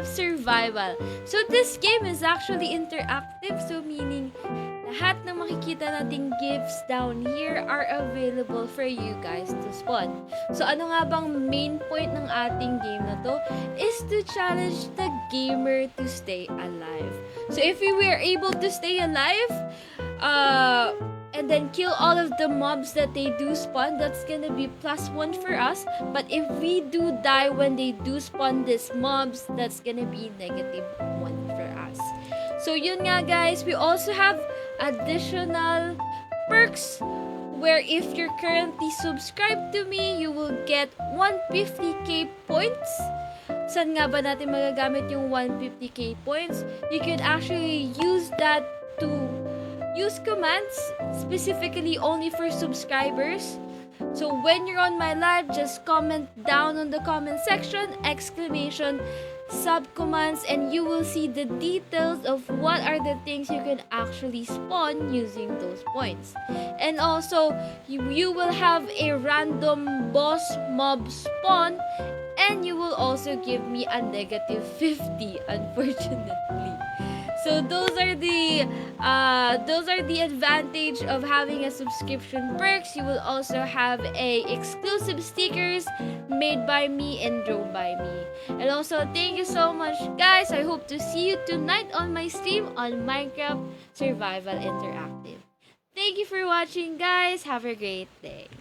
Minecraft Survival. So this game is actually interactive, so meaning lahat ng makikita nating gifts down here are available for you guys to spawn. So ano nga bang main point ng ating game na to is to challenge the gamer to stay alive. So if we were able to stay alive, and then kill all of the mobs that they do spawn, that's gonna be +1 for us. But if we do die when they do spawn these mobs, that's gonna be -1 for us. So yun nga guys, we also have additional perks where if you're currently subscribed to me, you will get 150k points. Saan nga ba natin magagamit yung 150k points? You could actually use that to use commands specifically only for subscribers. So when you're on my live, just comment down on the comment section, sub commands, and you will see the details of what are the things you can actually spawn using those points. And also, you will have a random boss mob spawn, and you will also give me a -50, unfortunately. So those are the advantage of having a subscription perks. You will also have a exclusive stickers made by me and drawn by me. And also thank you so much guys. I hope to see you tonight on my stream on Minecraft Survival Interactive. Thank you for watching guys. Have a great day.